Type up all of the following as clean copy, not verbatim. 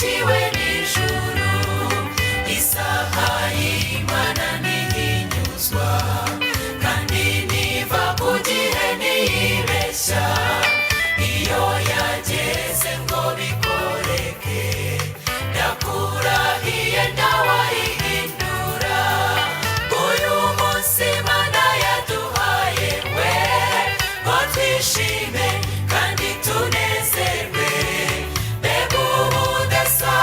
wamurikiwe n'ijuru, isaha y'Imana ntihinyuzwa kandi niva ku gihe ntiyibeshya, iyo yageze ngo bikoreke ndakurahiye ntawayihindura. Uyu munsi Imana yaduhaye we ngo twishime kandi tunezerwe, mbega ubudasa,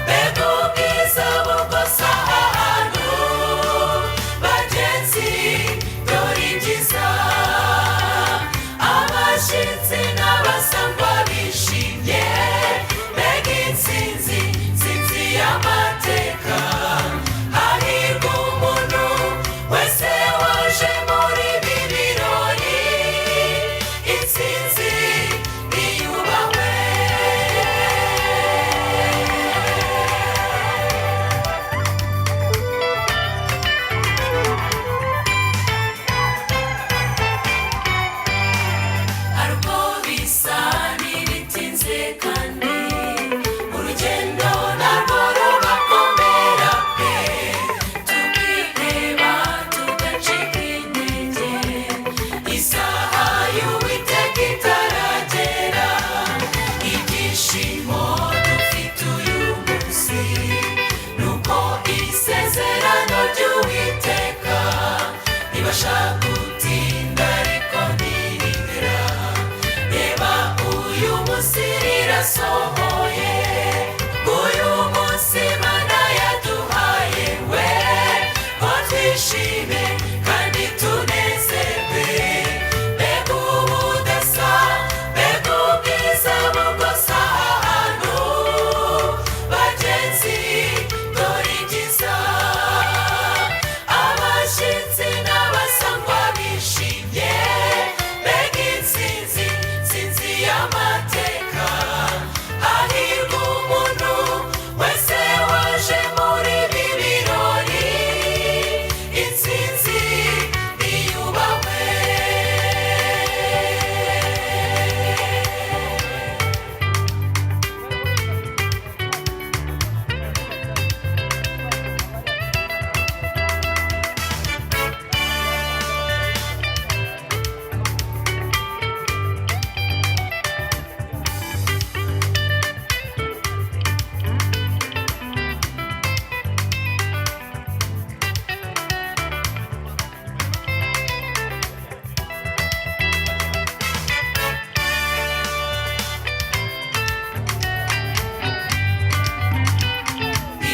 mbega ubwiza bugose aha hantu bagenzi, dore ibyiza abashyitsi n'abasangwa bishimye, mbega intsinzi, intsinzi y'amateka. Hahirwa umuntu wese waje muri ibi birori, intsinzi niyubahwe. Hari ubwo bisa n'ibitinze kandi urugendo narwo rugakomera pe, tukiheba tugacika intege, isaha y'Uwiteka itaragera. Ibyishimo dufite uyu munsi nuko isezerano ry'Uwiteka ribasha gutinda ariko ntirihera. Reba uyu munsi rirasohoye, uyu munsi Imana yaduhaye we ngo twishime kandi tunezerwe, mbega ubudasa, mbega ubwiza bugose aha hantu bagenzi, dore ibyiza abashyitsi n'abasangwa bishimye, mbega intsinzi, intsinzi y'amateka. Hahirwa umuntu wese waje muri ibi birori, intsinzi niyubahwe.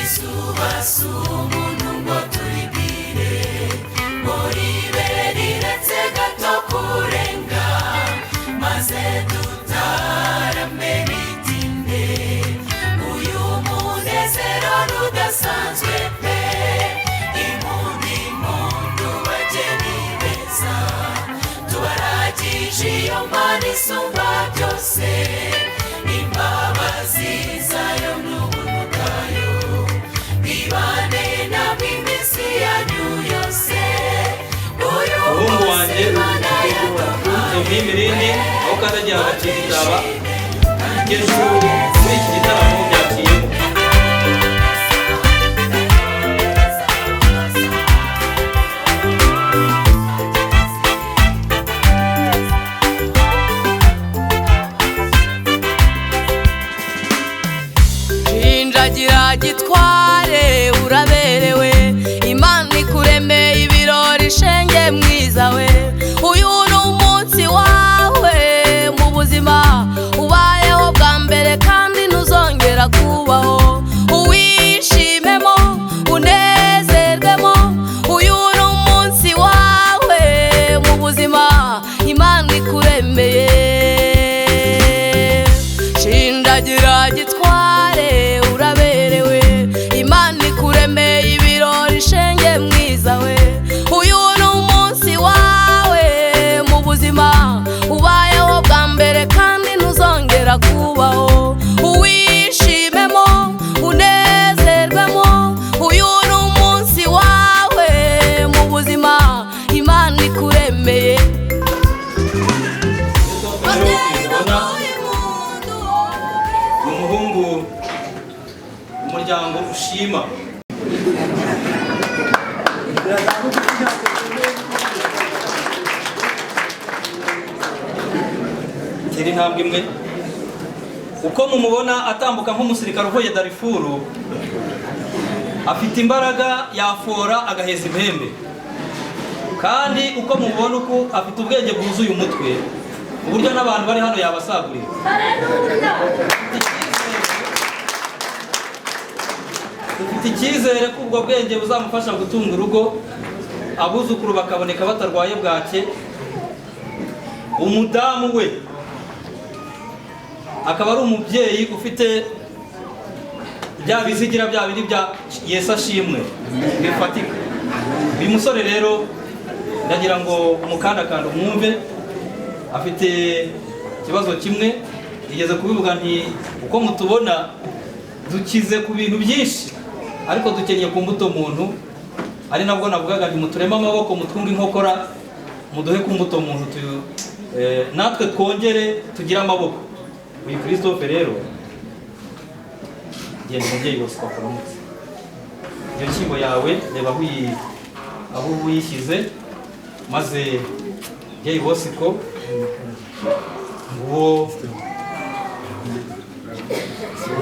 Izuba si umuntu ngo turibwire, ngo ribe riretse gato kurenga, maze dutarame bitinde uyu munezero rudasanzwe pe. Impundu impundu bageni beza, tubaragije iyo Mana isumba byose, imbabazi zayo n'ubuntu bwayo bibane namwe iminsi yanyu yose. Uyu umuhungu wanjye munsi Imana Sophie Mirindi yaduhaye aho kandagira ngo agaciro izaba twishime igeze muri iki gitaramo byakiyemo. Shinjagira gitware uraberewe, Imana ikuremeye ibirori shenge mwiza we. Uyu ni umunsi wawe mu buzima ubayeho bwa mbere kandi ntuzongera kubaho, uwishimemo unezerwemo. Uyu ni umunsi wawe mu buzima Imana ikuremeye. Shinjagira gitware uraberewe, Imana ikuremeye ibirori shenge mwiza we. Uyu ni umunsi wawe gutera intambwe imwe. Uko mumubona atambuka nk'umusirikare uvuye Darifuru, afite imbaraga yafora agaheza impembe, kandi uko mubona uko afite ubwenge bwuzuye umutwe uburyo n'abantu bari hano yabasagurira. Dufite icyizere ko ubwo bwenge buzamufasha gutunga urugo, abuzukuru bakaboneka batarwaye bwake, umudamu we akaba ari umubyeyi ufite bya bizigira bya bindi bya Yesu ashimwe bifatika. Uyu musore rero ndagira ngo umukandakanda umwumve, afite ikibazo kimwe igeze kubivuga nti uko mutubona dukize ku bintu byinshi ariko dukeneye ku mbuto muntu, ari nabwo navugaga nti mutureme amaboko mutwunge inkokora muduhe ku mbuto muntu natwe twongere tugire amaboko. Uyu Christophe rero genda umubyeyi wose kwakuramutse, iyo nshyimbo yawe reba aho uyishyize, maze mubyeyi wose ko nguwo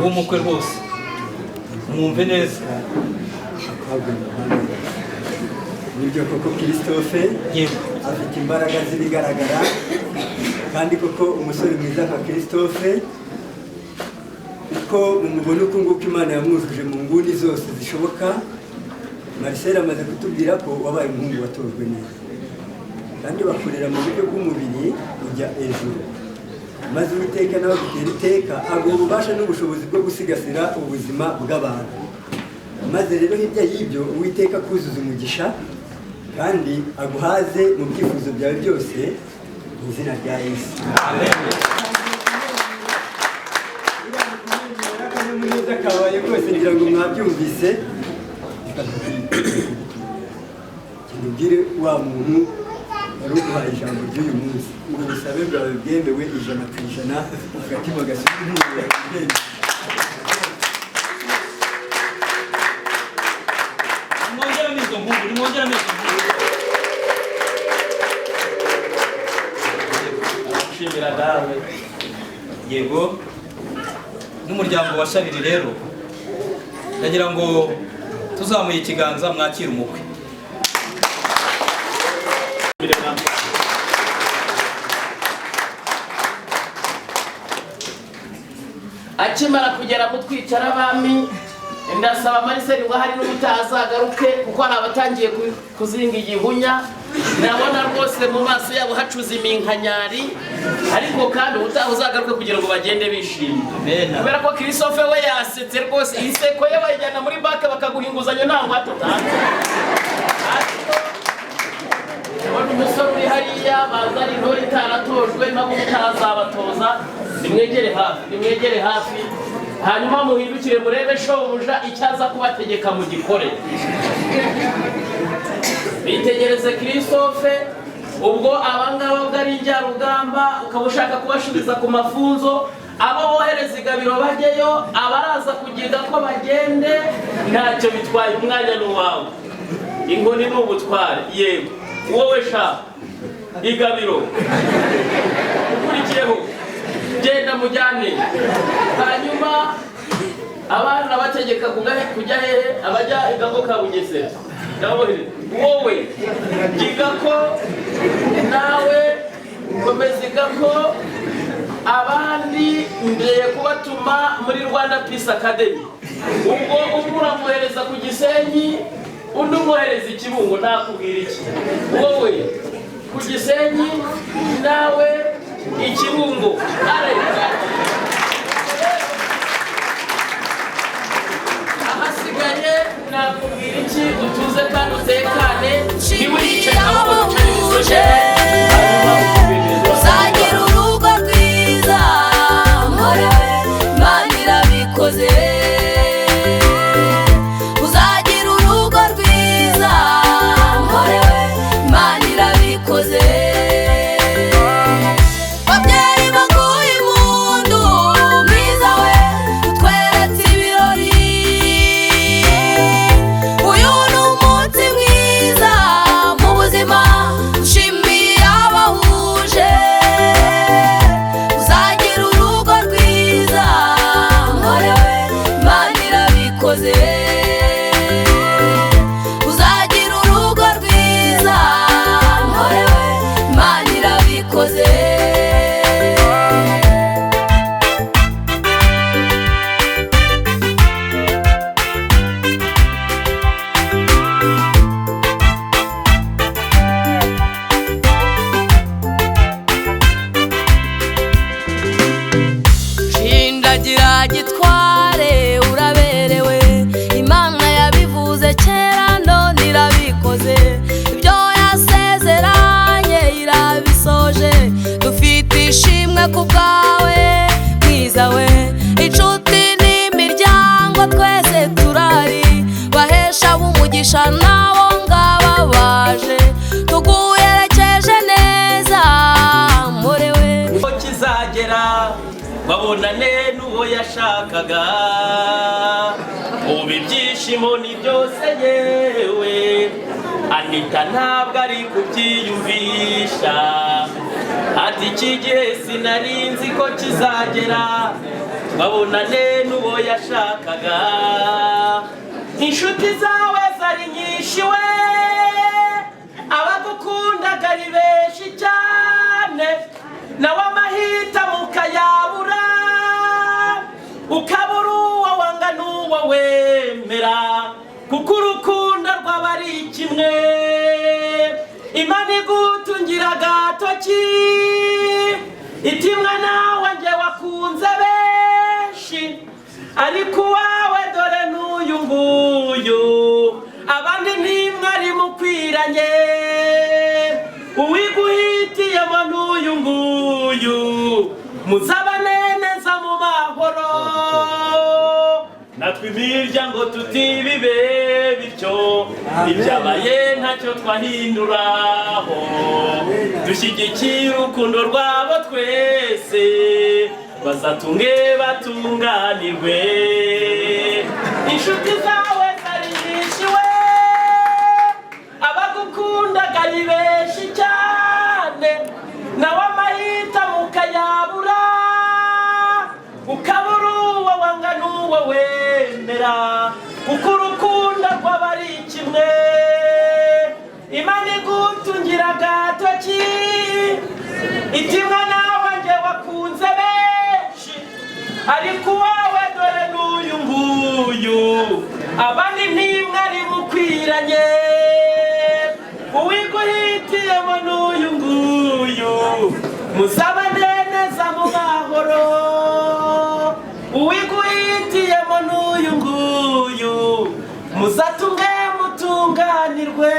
umukwe rwose mwumve neza. Nibyo koko Christophe afite imbaraga z'ibigaragara, kandi koko umusore mwiza nka Christophe uko mumubona uko nguko Imana yamwujuje mu nguni zose zishoboka. Marcel amaze kutubwira ko wabaye umuhungu watojwe neza, kandi bakorera mu buryo bw'umubiri ujya hejuru, maze Uwiteka nawe agutera iteka aguha ububasha n'ubushobozi bwo gusigasira ubuzima bw'abantu. Maze rero hirya y'ibyo Uwiteka akuzuza umugisha kandi aguhaze mu byifuzo byawe byose mu izina rya Yesu. Amen. Akanyamuneza kabaye rwose ngira ngo mwabyumvise. Kinubwire wa muntu wari uguhaye ijambo ry'uyu munsi ngo ubusabe bwawe bwemewe 100%, agatima gasuka inkunga yawe. Shimira dawe. Yego n'umuryango wa Shabiri rero ndagira ngo tuzamuye ikiganza mwakira umukwe. Akimara kugera mu twicara abami, ndasaba Marcel ngo hari n'ubutazagaruke kuko hari abatangiye kuzinga igihunya. Ndabona rwose mu maso yabo hacuza iminkanyari, ariko kandi uzagaruke kugira ngo bagende bishimye. Kubera ko Christophe we yasetse rwose, iseko ye bayijyana muri banki bakaguha inguzanyo nta ngwate utanze. Ndabona umusore uri hariya bazana intore itaratojwe nabo utazabatoza. Nimwegere hafi hanyuma muhindukire murebe shobuja icyaza kubategeka mu gikore. Bitegereze Christophe ubwo abangaba bwari njyarugamba, ukaba ushaka kubashubiza ku mafunzo, abo bohereza igabiro bajyeyo, abaraza kugiga ko bagende, ntacyo bitwaye, umwanya n'uwawe, inkoni n'ubutware. Yego wowe sha igabiro ukurikiyeho genda mujyane, hanyuma abana bategeka kujya hehe, abajya igago ka Bugesera. Wowe giga ko nawe komeza igako, abandi ngiye kubatuma muri Rwanda Peace Academy. Ubwo umuramuhereza ku Gisenyi, undi umuhereza Ikibungo. Nakubwira iki? Wowe ku Gisenyi nawe Ikibungo. Ahasigaye nakubwira iki? Utuze kandi utekane, ntiwice aho ucuruje. Uzagira urugo rwiza, mporewe Imana irabikoze. Uzagira urugo rwiza, mporewe Imana irabikoze. Babyeyi baguha impundu, mwiza we utweretse ibirori. Uyu ni umunsi mwiza mu buzima ishimwe ku bwawe mwiza we. Inshuti n'imiryango twese turari, bahesha b'umugisha nabo ngaba baje, tuguherekeje neza muri we. Uko kizagera babonane n'uwo yashakaga, ubu ibyishimo ni byose yewe. Anita ntabwo ari kubyiyumvisha, ati iki gihe sinari nzi ko kizagera babonane n'uwo yashakaga. Inshuti zawe zari nyinshi we, abagukundaga ari benshi cyane, nawe amahitamo ukayabura, ukabura uwo wanga n'uwo wemera, kuko urukundo rwaba ari kimwe. Imana igutungira agatoki iti mwana wanjye wakunze benshi, ariko uwawe dore n'uyu nguyu, abandi ntimwari mukwiranye, uwiguhitiyemo n'uyu nguyu, muzabane neza mu mahoro. Natwe imiryango tutibibe bityo, ibyabaye ntacyo twahinduraho, dushyigikiye urukundo rwabo twese, bazatunge batunganirwe. Inshuti zawe zari nyinshi we, abagukundaga ari benshi cyane, nawe amahitamo ukayabura, ukabura uwo wanga n'uwo wemera, kuko urukundo rwaba ari kimwe. Imana igutungira agatoki iti mwana wanjye wakunze benshi, ariko uwawe dore n'uyu nguyu, abandi ntimwari mukwiranye, uwiguhitiyemo n'uyu nguyu, muzabane neza mu mahoro. Uwiguhitiyemo n'uyu nguyu, muzatunge mutunganirwe.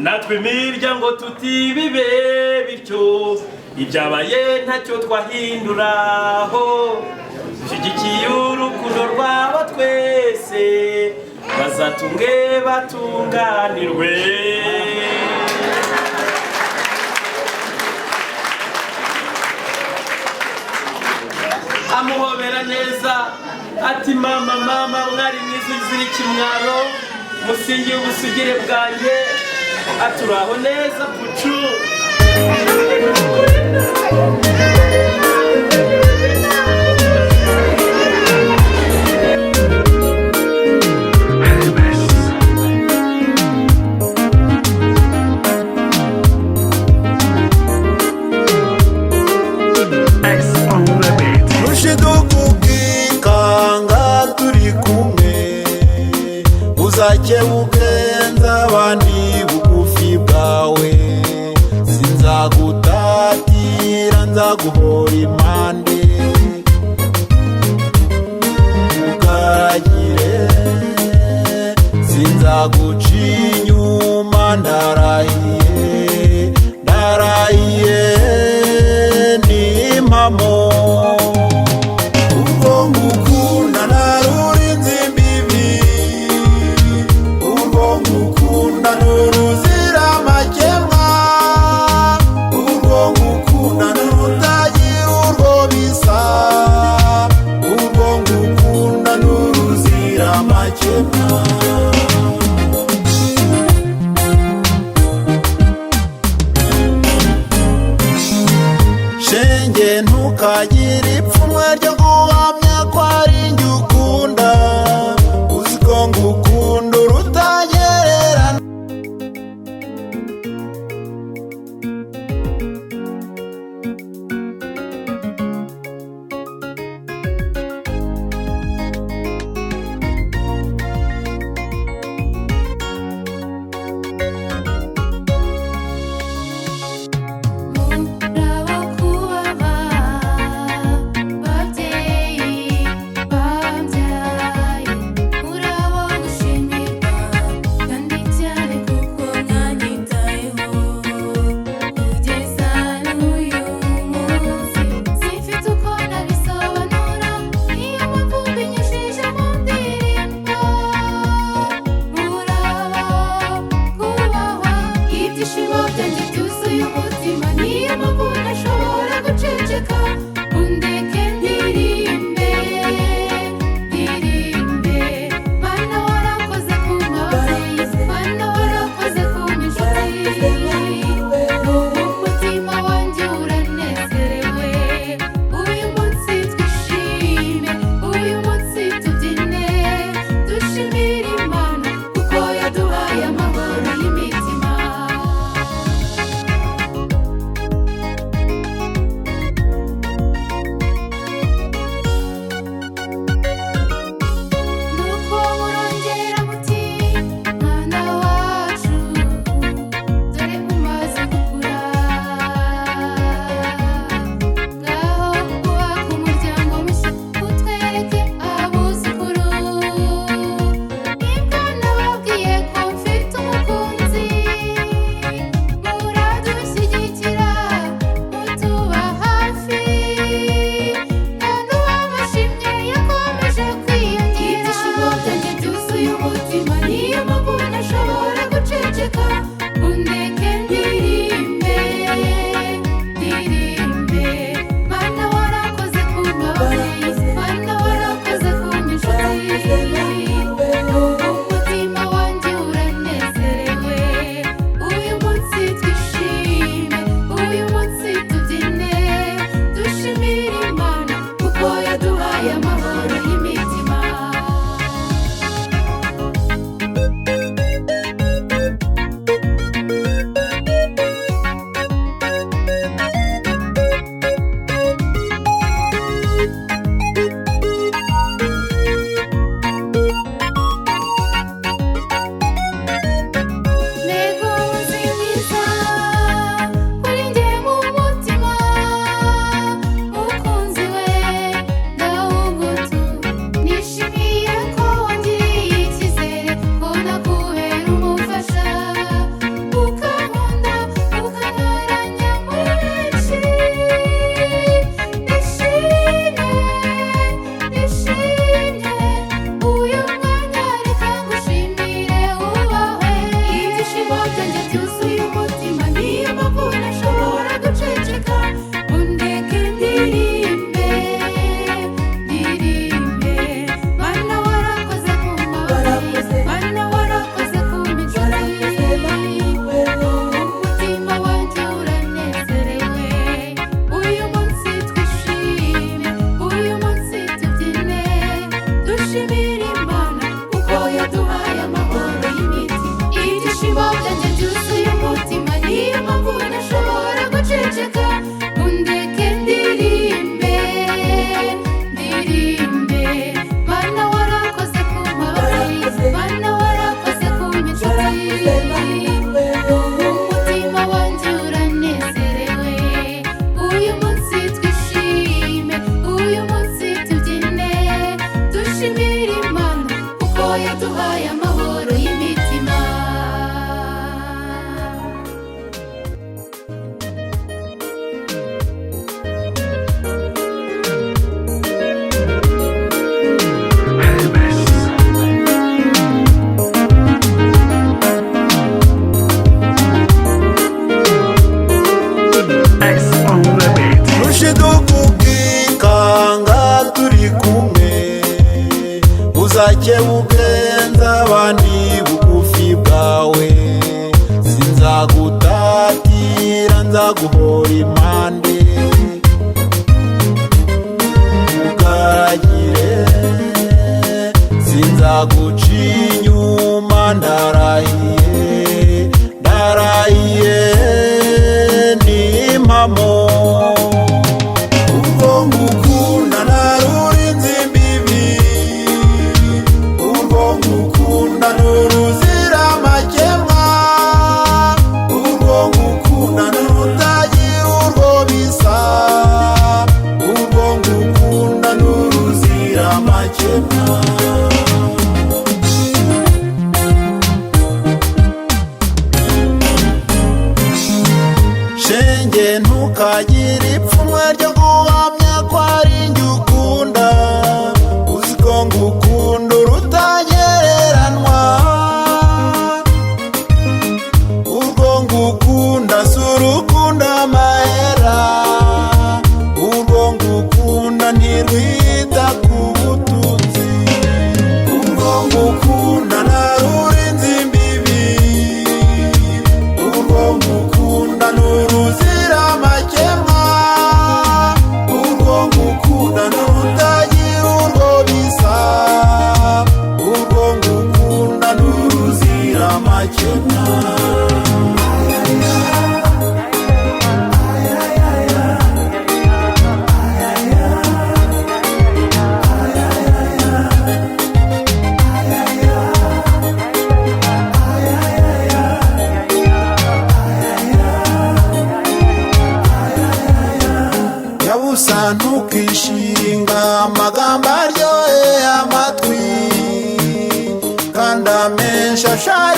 Natwe imiryango tutibibe bityo, ibyabaye ntacyo twahinduraho, dushyigikiye urukundo rwabo twese, bazatunge batunganirwe. Amuhobera neza ati mama mama mwari mwiza uzira ikimwaro, musingiye ubusugire bwanjye, aturaho neza pucu. uzakebuke nzabandi bugufi bwawe, sinzagutatira nzaguhora impande, ukaragire sinzaguca inyuma, ndarahiye ndarahiye n'impamo. Urwo ngukunda narurinze imbibi, urwo ngukunda nuruzira amakemwa, urwo ngukunda nurutagira urwo bisa, urwo ngukunda nuruzira amakemwa. sinzaguhora impande ugaragire sinzaguca inyuma ndarahiye ndarahiye ni impamo ubwo ngukunda narurinze imbibi ubwo ngukunda nuruzira amakemwa ubwo ngukunda nurutagira urwo bisa ubwo ngukunda nuruzira amakemwa shenge ntukagire ipfunwe ryo guhamya ko ari njye ukunda uzi ko ngukunda urutagereranwa urwo ngukunda si urukunda amahera urwo ngukunda ntirwita ku butunzi urwo ngukunda narurinze imbibi urwo ngukunda nuruzira amakemwa urwo ngukunda nurutagira urwo bisa urwo ngukunda nuruzira amakemwa yabusa ntukishinga amagambo aryoheye amatwi kandi amenshi ashaje